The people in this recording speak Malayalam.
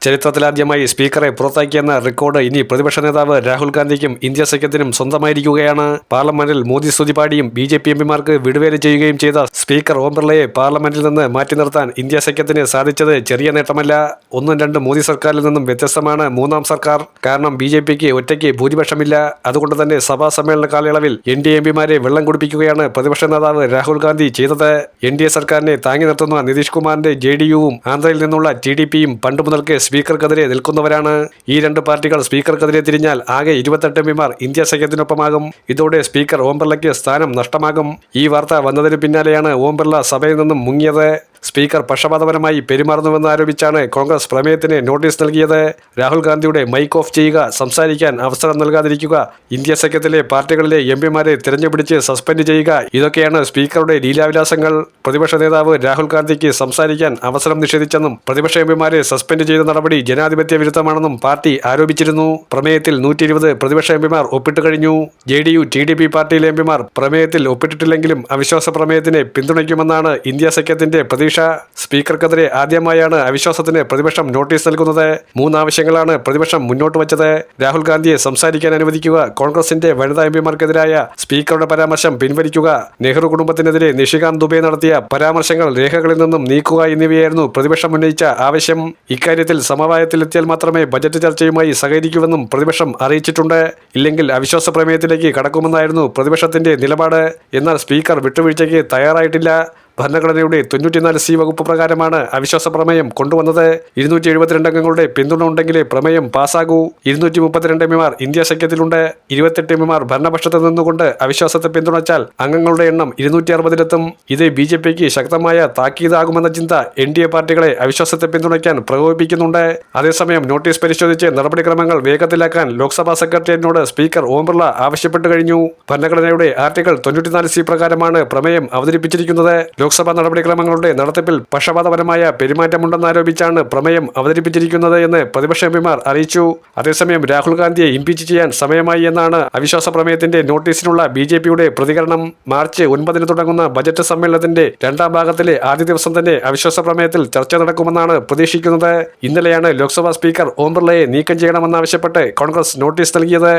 ചരിത്രത്തിലാദ്യമായി സ്പീക്കറെ പുറത്താക്കിയെന്ന റെക്കോർഡ് ഇനി പ്രതിപക്ഷ നേതാവ് രാഹുൽ ഗാന്ധിക്കും ഇന്ത്യ സഖ്യത്തിനും സ്വന്തമായിരിക്കുകയാണ്. പാർലമെന്റിൽ മോദി സ്തുതി പാടിയും BJP എംപിമാർക്ക് വിടുവേല ചെയ്യുകയും ചെയ്ത സ്പീക്കർ ഓം ബിർളയെ പാർലമെന്റിൽ നിന്ന് മാറ്റി നിർത്താൻ ഇന്ത്യ സഖ്യത്തിന് സാധിച്ചത് ചെറിയ നേട്ടമല്ല. 1-2 മോദി സർക്കാരിൽ നിന്നും വ്യത്യസ്തമാണ് മൂന്നാം സർക്കാർ. കാരണം BJPക്ക് ഒറ്റയ്ക്ക് ഭൂരിപക്ഷമില്ല. അതുകൊണ്ട് തന്നെ സഭാ സമ്മേളന കാലയളവിൽ NDA എംപിമാരെ വെള്ളം കുടിപ്പിക്കുകയാണ് പ്രതിപക്ഷ നേതാവ് രാഹുൽ ഗാന്ധി ചെയ്തത്. NDA സർക്കാരിനെ താങ്ങി നിർത്തുന്ന നിതീഷ് കുമാറിന്റെ JDUവും ആന്ധ്രയിൽ നിന്നുള്ള TDPയും പണ്ട് മുതൽക്കേ സ്പീക്കർക്കെതിരെ നിൽക്കുന്നവരാണ്. ഈ രണ്ട് പാർട്ടികൾ സ്പീക്കർക്കെതിരെ തിരിഞ്ഞാൽ ആകെ 28 എംപിമാർ ഇന്ത്യ സഖ്യത്തിനൊപ്പമാകും. ഇതോടെ സ്പീക്കർ ഓം ബിർളയ്ക്ക് സ്ഥാനം നഷ്ടമാകും. ഈ വാർത്ത വന്നതിന് പിന്നാലെയാണ് ഓം ബിർള സഭയിൽ നിന്നും മുങ്ങിയത്. സ്പീക്കർ പക്ഷപാതപരമായി പെരുമാറുന്നുവെന്ന് ആരോപിച്ചാണ് കോൺഗ്രസ് പ്രമേയത്തിന് നോട്ടീസ് നൽകിയത്. രാഹുൽ ഗാന്ധിയുടെ മൈക്ക് ഓഫ് ചെയ്യുക, സംസാരിക്കാൻ അവസരം നൽകാതിരിക്കുക, ഇന്ത്യ സഖ്യത്തിലെ പാർട്ടികളിലെ എംപിമാരെ തിരഞ്ഞുപിടിച്ച് സസ്പെൻഡ് ചെയ്യുക, ഇതൊക്കെയാണ് സ്പീക്കറുടെ ലീലാവിലാസങ്ങൾ. പ്രതിപക്ഷ നേതാവ് രാഹുൽ ഗാന്ധിക്ക് സംസാരിക്കാൻ അവസരം നിഷേധിച്ചെന്നും പ്രതിപക്ഷ എംപിമാരെ സസ്പെൻഡ് ചെയ്ത നടപടി ജനാധിപത്യ വിരുദ്ധമാണെന്നും പാർട്ടി ആരോപിച്ചിരുന്നു. പ്രമേയത്തിൽ 120 പ്രതിപക്ഷ എംപിമാർ ഒപ്പിട്ട് കഴിഞ്ഞു. JDU TDP പാർട്ടിയിലെ എംപിമാർ പ്രമേയത്തിൽ ഒപ്പിട്ടിട്ടില്ലെങ്കിലും അവിശ്വാസ പ്രമേയത്തിനെ പിന്തുണയ്ക്കുമെന്നാണ് ഇന്ത്യ സഖ്യത്തിന്റെ പ്രതീക്ഷ. സ്പീക്കർക്കെതിരെ ആദ്യമായാണ് അവിശ്വാസത്തിന് പ്രതിപക്ഷം നോട്ടീസ് നൽകുന്നത്. 3 ആവശ്യങ്ങളാണ് പ്രതിപക്ഷം മുന്നോട്ട് വച്ചത്. രാഹുൽ ഗാന്ധിയെ സംസാരിക്കാൻ അനുവദിക്കുക, കോൺഗ്രസിന്റെ വനിതാ എംപിമാർക്കെതിരായ സ്പീക്കറുടെ പരാമർശം പിൻവലിക്കുക, നെഹ്റു കുടുംബത്തിനെതിരെ നിഷികാന്ത് ദുബെ നടത്തിയ പരാമർശങ്ങൾ രേഖകളിൽ നിന്നും നീക്കുക എന്നിവയായിരുന്നു പ്രതിപക്ഷം ഉന്നയിച്ച ആവശ്യം. ഇക്കാര്യത്തിൽ സമവായത്തിലെത്തിയാൽ മാത്രമേ ബജറ്റ് ചർച്ചയുമായി സഹകരിക്കുമെന്നും പ്രതിപക്ഷം അറിയിച്ചിട്ടുണ്ട്. ഇല്ലെങ്കിൽ അവിശ്വാസ പ്രമേയത്തിലേക്ക് കടക്കുമെന്നായിരുന്നു പ്രതിപക്ഷത്തിന്റെ നിലപാട്. എന്നാൽ സ്പീക്കർ വിട്ടുവീഴ്ചയ്ക്ക് തയ്യാറായിട്ടില്ല. ഭരണഘടനയുടെ 94C വകുപ്പ് പ്രകാരമാണ് അവിശ്വാസ പ്രമേയം കൊണ്ടുവന്നത്. 272 അംഗങ്ങളുടെ പിന്തുണ ഉണ്ടെങ്കിലേ പ്രമേയം പാസ്സാകൂ. 232 എംപിമാർ ഇന്ത്യ സഖ്യത്തിലുണ്ട്. 28 എംപിമാർ ഭരണപക്ഷത്ത് നിന്നുകൊണ്ട് അവിശ്വാസത്തെ പിന്തുണച്ചാൽ അംഗങ്ങളുടെ എണ്ണം 260-ലെത്തും. ഇത് BJPക്ക് ശക്തമായ താക്കീതാകുമെന്ന ചിന്ത NDA പാർട്ടികളെ അവിശ്വാസത്തെ പിന്തുണയ്ക്കാൻ പ്രകോപിപ്പിക്കുന്നുണ്ട്. അതേസമയം നോട്ടീസ് പരിശോധിച്ച് നടപടിക്രമങ്ങൾ വേഗത്തിലാക്കാൻ ലോക്സഭാ സെക്രട്ടേറിയറ്റിനോട് സ്പീക്കർ ഓം ബിർള ആവശ്യപ്പെട്ടു കഴിഞ്ഞു. ഭരണഘടനയുടെ ആർട്ടിക്കിൾ 94C പ്രകാരമാണ് പ്രമേയം അവതരിപ്പിച്ചിരിക്കുന്നത്. ലോക്സഭാ നടപടിക്രമങ്ങളുടെ നടത്തിപ്പിൽ പക്ഷപാതപരമായ പെരുമാറ്റമുണ്ടെന്നാരോപിച്ചാണ് പ്രമേയം അവതരിപ്പിച്ചിരിക്കുന്നത് എന്ന് പ്രതിപക്ഷ എംപിമാർ അറിയിച്ചു. അതേസമയം രാഹുൽ ഗാന്ധിയെ ഇംപീച്ച് ചെയ്യാൻ സമയമായി എന്നാണ് അവിശ്വാസ പ്രമേയത്തിന്റെ നോട്ടീസിനുള്ള BJPയുടെ പ്രതികരണം. മാർച്ച് 9 തുടങ്ങുന്ന ബജറ്റ് സമ്മേളനത്തിന്റെ 2ാം ഭാഗത്തിലെ ആദ്യ ദിവസം തന്നെ അവിശ്വാസ പ്രമേയത്തിൽ ചർച്ച നടക്കുമെന്നാണ് പ്രതീക്ഷിക്കുന്നത്. ഇന്നലെയാണ് ലോക്സഭാ സ്പീക്കർ ഓം ബിർളയെ നീക്കം ചെയ്യണമെന്നാവശ്യപ്പെട്ട് കോൺഗ്രസ് നോട്ടീസ് നൽകിയത്.